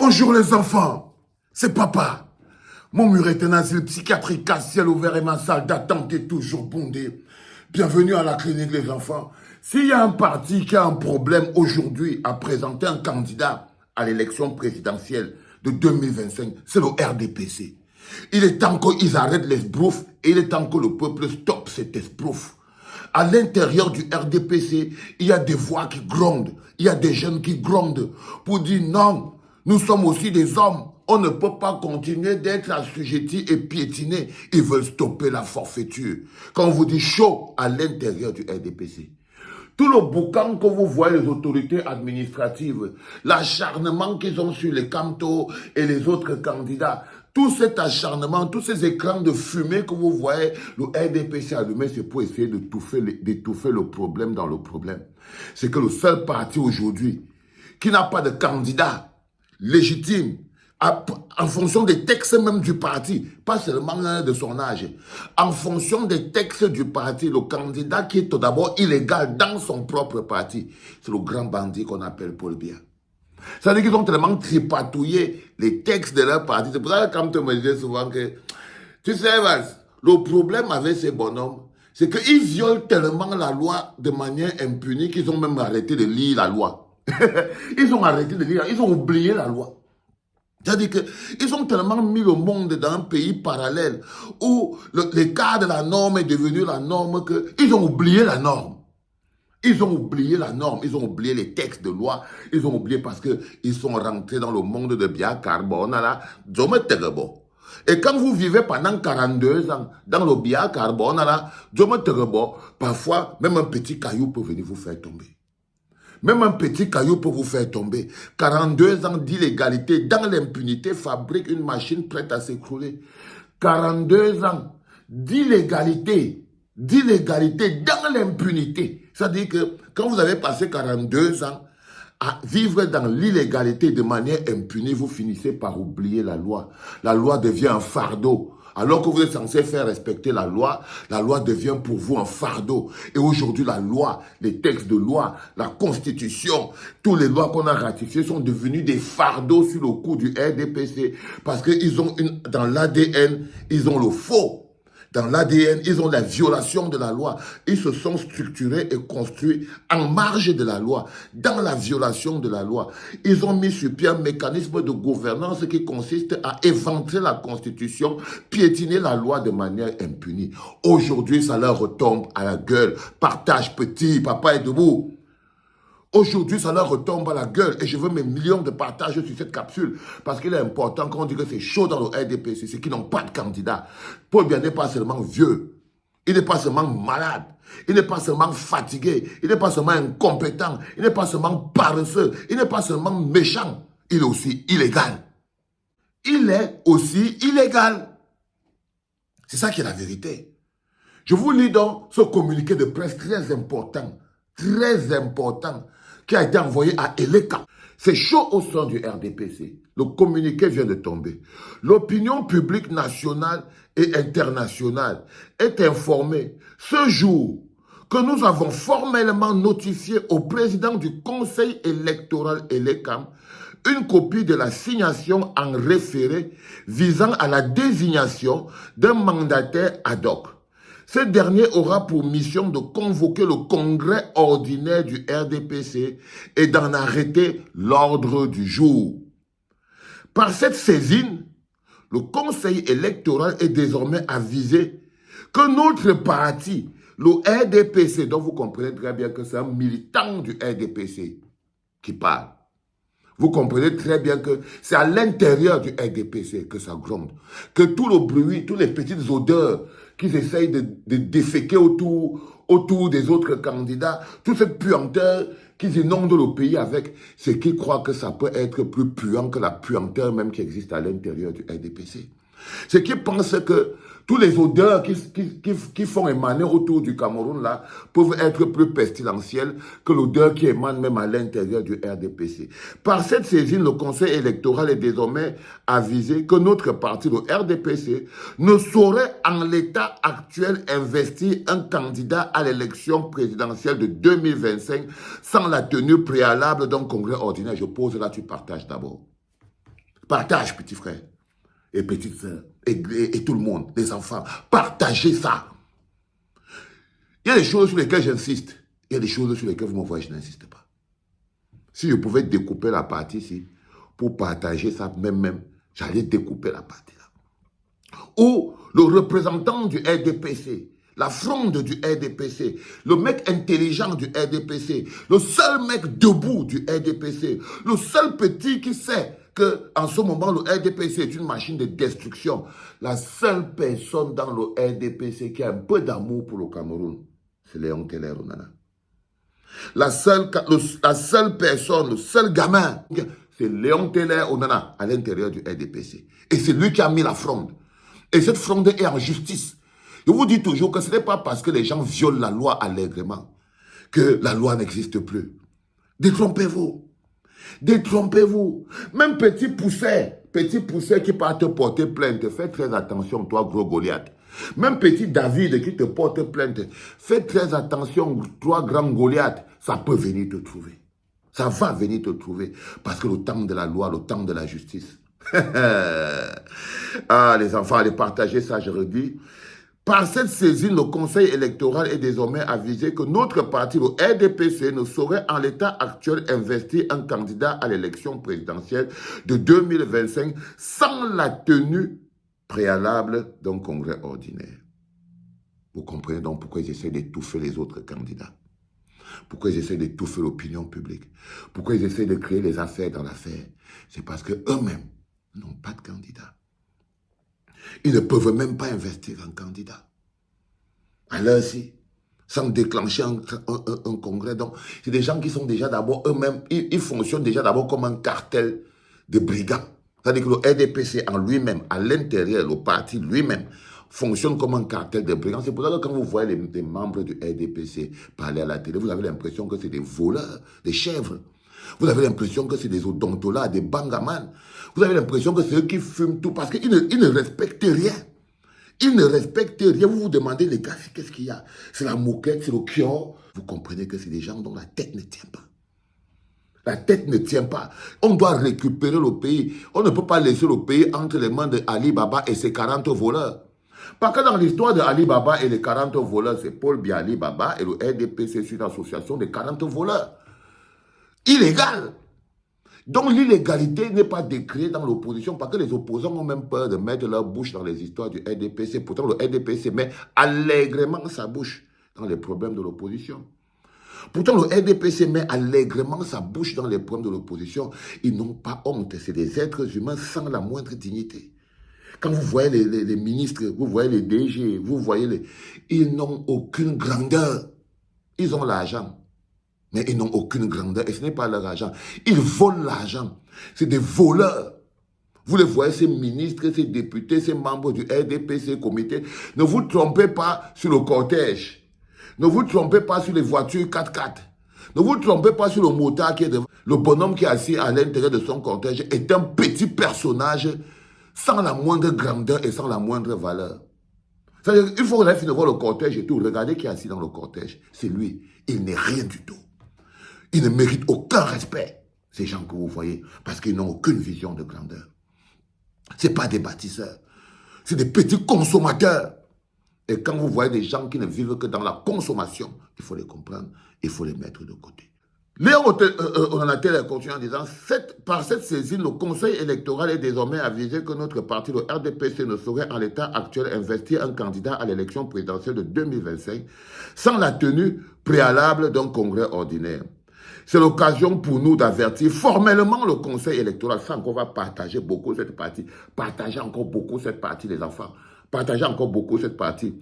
Bonjour les enfants, c'est papa. Mon mur est un asile psychiatrique à ciel ouvert et ma salle d'attente est toujours bondée. Bienvenue à la clinique les enfants. S'il y a un parti qui a un problème aujourd'hui à présenter un candidat à l'élection présidentielle de 2025, c'est le RDPC. Il est temps qu'ils arrêtent l'esbrouf et il est temps que le peuple stoppe cet esbrouf. À l'intérieur du RDPC, il y a des voix qui grondent, il y a des jeunes qui grondent pour dire non, nous sommes aussi des hommes. On ne peut pas continuer d'être assujettis et piétinés. Ils veulent stopper la forfaiture. Quand on vous dit chaud à l'intérieur du RDPC, tout le boucan que vous voyez les autorités administratives, l'acharnement qu'ils ont sur les Camto et les autres candidats, tout cet acharnement, tous ces écrans de fumée que vous voyez, le RDPC allumé, c'est pour essayer d'étouffer le problème dans le problème. C'est que le seul parti aujourd'hui qui n'a pas de candidat légitime, en fonction des textes même du parti, pas seulement de son âge, en fonction des textes du parti, le candidat qui est tout d'abord illégal dans son propre parti, c'est le grand bandit qu'on appelle Paul Biya. Ça veut dire qu'ils ont tellement tripatouillé les textes de leur parti. C'est pour ça que quand tu me disais souvent que, tu sais, le problème avec ces bonhommes, c'est qu'ils violent tellement la loi de manière impunie qu'ils ont même arrêté de lire la loi. Ils ont arrêté de lire, ils ont oublié la loi. C'est-à-dire qu'ils ont tellement mis le monde dans un pays parallèle où l'écart de la norme est devenu la norme qu'ils ont oublié la norme. Ils ont oublié la norme, ils ont oublié les textes de loi, ils ont oublié parce qu'ils sont rentrés dans le monde de Biya Carbone. Et quand vous vivez pendant 42 ans dans le Biya Carbone, parfois même un petit caillou peut venir vous faire tomber. Même un petit caillou peut vous faire tomber. 42 ans d'illégalité dans l'impunité fabrique une machine prête à s'écrouler. 42 ans d'illégalité dans l'impunité. C'est-à-dire que quand vous avez passé 42 ans à vivre dans l'illégalité de manière impunie, vous finissez par oublier la loi. La loi devient un fardeau. Alors que vous êtes censé faire respecter la loi devient pour vous un fardeau. Et aujourd'hui, la loi, les textes de loi, la constitution, toutes les lois qu'on a ratifiées sont devenues des fardeaux sur le cou du RDPC. Parce qu'ils ont dans l'ADN, ils ont le faux. Dans l'ADN, ils ont la violation de la loi. Ils se sont structurés et construits en marge de la loi, dans la violation de la loi. Ils ont mis sur pied un mécanisme de gouvernance qui consiste à éventrer la Constitution, piétiner la loi de manière impunie. Aujourd'hui, ça leur retombe à la gueule. Partage petit, papa est debout. Aujourd'hui, ça leur retombe à la gueule et je veux mes millions de partages sur cette capsule parce qu'il est important quand on dit que c'est chaud dans le RDPC, c'est qu'ils n'ont pas de candidat. Paul Biya n'est pas seulement vieux, il n'est pas seulement malade, il n'est pas seulement fatigué, il n'est pas seulement incompétent, il n'est pas seulement paresseux, il n'est pas seulement méchant, il est aussi illégal. Il est aussi illégal. C'est ça qui est la vérité. Je vous lis donc ce communiqué de presse très important, qui a été envoyé à Eleka. C'est chaud au sein du RDPC. Le communiqué vient de tomber. L'opinion publique nationale et internationale est informée ce jour que nous avons formellement notifié au président du Conseil électoral Eleka une copie de la signation en référé visant à la désignation d'un mandataire ad hoc. Ce dernier aura pour mission de convoquer le congrès ordinaire du RDPC et d'en arrêter l'ordre du jour. Par cette saisine, le conseil électoral est désormais avisé que notre parti, le RDPC, dont vous comprenez très bien que c'est un militant du RDPC qui parle, vous comprenez très bien que c'est à l'intérieur du RDPC que ça gronde. Que tout le bruit, toutes les petites odeurs qu'ils essayent de déféquer autour des autres candidats, toute cette puanteur qu'ils inondent le pays avec, c'est qu'ils croient que ça peut être plus puant que la puanteur même qui existe à l'intérieur du RDPC. C'est qu'ils pensent que tous les odeurs qui font émaner autour du Cameroun là peuvent être plus pestilentielles que l'odeur qui émane même à l'intérieur du RDPC. Par cette saisine, le Conseil électoral est désormais avisé que notre parti, le RDPC, ne saurait en l'état actuel investir un candidat à l'élection présidentielle de 2025 sans la tenue préalable d'un congrès ordinaire. Je pose là, tu partages d'abord. Partage, petit frère et petite sœur, et tout le monde, les enfants. Partagez ça. Il y a des choses sur lesquelles j'insiste. Il y a des choses sur lesquelles vous me voyez, je n'insiste pas. Si je pouvais découper la partie ici, pour partager ça, même, j'allais découper la partie là. Ou le représentant du RDPC, la fronde du RDPC, le mec intelligent du RDPC, le seul mec debout du RDPC, le seul petit qui sait qu'en ce moment, le RDPC est une machine de destruction. La seule personne dans le RDPC qui a un peu d'amour pour le Cameroun, c'est Léon Teller Onana. La seule personne, le seul gamin, c'est Léon Teller Onana à l'intérieur du RDPC. Et c'est lui qui a mis la fronde. Et cette fronde est en justice. Je vous dis toujours que ce n'est pas parce que les gens violent la loi allègrement que la loi n'existe plus. Détrompez-vous. Détrompez-vous. Même petit pousset qui part te porter plainte, fais très attention, toi, gros Goliath. Même petit David qui te porte plainte, fais très attention, toi, grand Goliath, ça peut venir te trouver. Ça va venir te trouver. Parce que le temps de la loi, le temps de la justice. Ah, les enfants, allez partager ça, je redis. Par cette saisine, le Conseil électoral est désormais avisé que notre parti, le RDPC, ne saurait en l'état actuel investir un candidat à l'élection présidentielle de 2025 sans la tenue préalable d'un congrès ordinaire. Vous comprenez donc pourquoi ils essaient d'étouffer les autres candidats? Pourquoi ils essaient d'étouffer l'opinion publique? Pourquoi ils essaient de créer les affaires dans l'affaire? C'est parce qu'eux-mêmes n'ont pas de candidat. Ils ne peuvent même pas investir un candidat. Alors si, sans déclencher un congrès. Donc, c'est des gens qui sont déjà d'abord eux-mêmes, ils fonctionnent déjà d'abord comme un cartel de brigands. C'est-à-dire que le RDPC en lui-même, à l'intérieur, le parti lui-même, fonctionne comme un cartel de brigands. C'est pour ça que quand vous voyez les membres du RDPC parler à la télé, vous avez l'impression que c'est des voleurs, des chèvres. Vous avez l'impression que c'est des odontolas, des bangamans. Vous avez l'impression que c'est eux qui fument tout parce qu'ils ne respectent rien. Ils ne respectent rien. Vous vous demandez, les gars, qu'est-ce qu'il y a? C'est la moquette, c'est le kion. Vous comprenez que c'est des gens dont la tête ne tient pas. La tête ne tient pas. On doit récupérer le pays. On ne peut pas laisser le pays entre les mains d'Ali Baba et ses 40 voleurs. Parce que dans l'histoire d'Ali Baba et les 40 voleurs, c'est Paul Biya Ali Baba et le RDPC, c'est une association de 40 voleurs. Illégal. Donc l'illégalité n'est pas décriée dans l'opposition parce que les opposants ont même peur de mettre leur bouche dans les histoires du RDPC. Pourtant, le RDPC met allègrement sa bouche dans les problèmes de l'opposition. Pourtant, le RDPC met allègrement sa bouche dans les problèmes de l'opposition. Ils n'ont pas honte. C'est des êtres humains sans la moindre dignité. Quand vous voyez les ministres, vous voyez les DG, vous voyez les... Ils n'ont aucune grandeur. Ils ont l'argent. Mais ils n'ont aucune grandeur et ce n'est pas leur argent. Ils volent l'argent. C'est des voleurs. Vous les voyez, ces ministres, ces députés, ces membres du RDP, ces comités. Ne vous trompez pas sur le cortège. Ne vous trompez pas sur les voitures 4x4. Ne vous trompez pas sur le motard qui est devant. Le bonhomme qui est assis à l'intérieur de son cortège est un petit personnage sans la moindre grandeur et sans la moindre valeur. C'est-à-dire, il faut finir de voir le cortège et tout. Regardez qui est assis dans le cortège. C'est lui. Il n'est rien du tout. Ils ne méritent aucun respect, ces gens que vous voyez, parce qu'ils n'ont aucune vision de grandeur. Ce n'est pas des bâtisseurs, c'est des petits consommateurs. Et quand vous voyez des gens qui ne vivent que dans la consommation, il faut les comprendre, il faut les mettre de côté. Léon Onana continue en disant, par cette saisine, le Conseil électoral est désormais avisé que notre parti, le RDPC, ne saurait en l'état actuel investir un candidat à l'élection présidentielle de 2025 sans la tenue préalable d'un congrès ordinaire. C'est l'occasion pour nous d'avertir formellement le Conseil électoral. Ça, on va partager beaucoup cette partie. Partagez encore beaucoup cette partie, les enfants. Partagez encore beaucoup cette partie.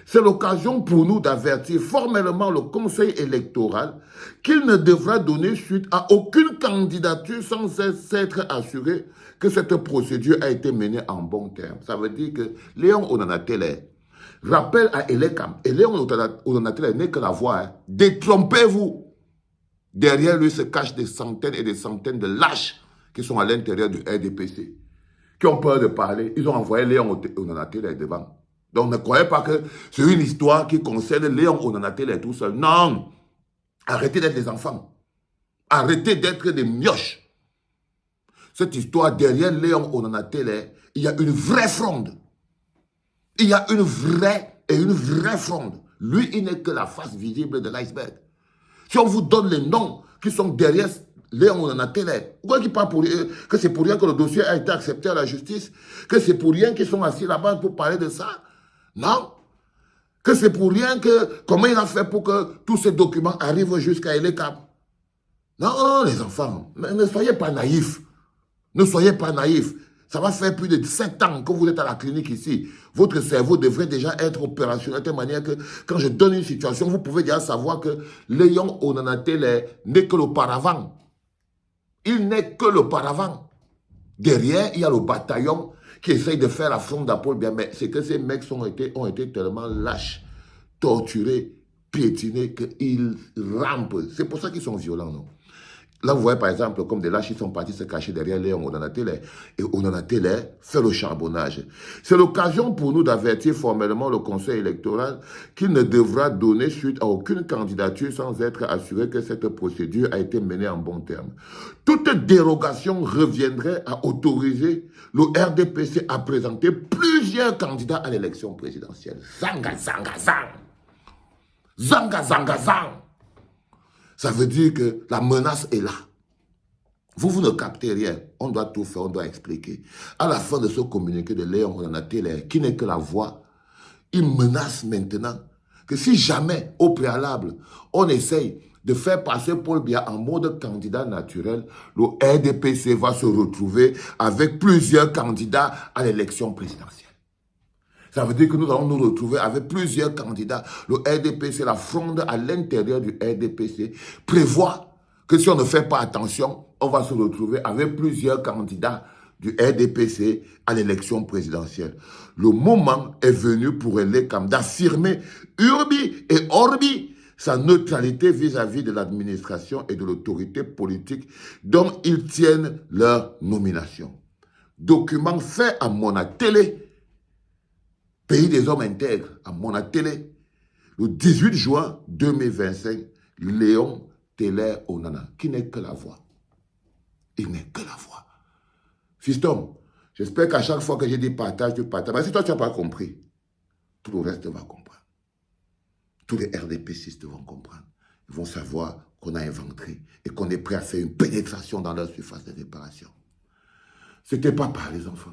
C'est l'occasion pour nous d'avertir formellement le Conseil électoral qu'il ne devra donner suite à aucune candidature sans s'être assuré que cette procédure a été menée en bon terme. Ça veut dire que Léon Onana Teller rappelle à Elekam, et Léon Onana Teller n'est que la voix, hein. Détrompez-vous. Derrière lui se cachent des centaines et des centaines de lâches qui sont à l'intérieur du RDPC, qui ont peur de parler. Ils ont envoyé Léon Onana Teller devant. Donc ne croyez pas que c'est une histoire qui concerne Léon Onana Teller tout seul. Non! Arrêtez d'être des enfants. Arrêtez d'être des mioches. cette histoire, derrière Léon Onanatélé, il y a une vraie fronde. Il y a une vraie fronde. Lui, il n'est que la face visible de l'iceberg. Si on vous donne les noms qui sont derrière Léon Onanatélé, pourquoi il parle pour que c'est pour rien que le dossier a été accepté à la justice, que c'est pour rien qu'ils sont assis là-bas pour parler de ça? Non. Que c'est pour rien que... Comment il a fait pour que tous ces documents arrivent jusqu'à Elekam? Non, les enfants, ne soyez pas naïfs. Ne soyez pas naïfs. Ça va faire plus de 7 ans que vous êtes à la clinique ici. Votre cerveau devrait déjà être opérationnel de telle manière que quand je donne une situation, vous pouvez déjà savoir que Léon Onanatélé n'est que l'auparavant. Il n'est que l'auparavant. Derrière, il y a le bataillon qui essaye de faire la fronde d'Apôtre bien, mais c'est que ces mecs ont été tellement lâches, torturés, piétinés, qu'ils rampent. C'est pour ça qu'ils sont violents, non? Là, vous voyez par exemple, comme des lâches, ils sont partis se cacher derrière Léon Onanatélé. Et Onanatélé fait le charbonnage. C'est l'occasion pour nous d'avertir formellement le Conseil électoral qu'il ne devra donner suite à aucune candidature sans être assuré que cette procédure a été menée en bon terme. Toute dérogation reviendrait à autoriser le RDPC à présenter plusieurs candidats à l'élection présidentielle. Zanga, zanga, zang. Zanga, zanga, zang. Ça veut dire que la menace est là. Vous ne captez rien. On doit tout faire, on doit expliquer. À la fin de ce communiqué de Léon Onanatélé, qui n'est que la voix, il menace maintenant que si jamais, au préalable, on essaye de faire passer Paul Biya en mode candidat naturel, le RDPC va se retrouver avec plusieurs candidats à l'élection présidentielle. Ça veut dire que nous allons nous retrouver avec plusieurs candidats. Le RDPC, la fronde à l'intérieur du RDPC, prévoit que si on ne fait pas attention, on va se retrouver avec plusieurs candidats du RDPC à l'élection présidentielle. Le moment est venu pour Elekam d'affirmer urbi et orbi sa neutralité vis-à-vis de l'administration et de l'autorité politique dont ils tiennent leur nomination. Document fait à Monatélé, Pays des hommes intègres, à Monatélé, le 18 juin 2025, Léon Télé Onana, qui n'est que la voix. Il n'est que la voix. Fiston, j'espère qu'à chaque fois que j'ai dit partage, tu partages. Mais si toi, tu n'as pas compris, tout le reste va comprendre. Tous les RDPcistes vont comprendre. Ils vont savoir qu'on a inventé et qu'on est prêt à faire une pénétration dans leur surface de réparation. C'était papa, les enfants.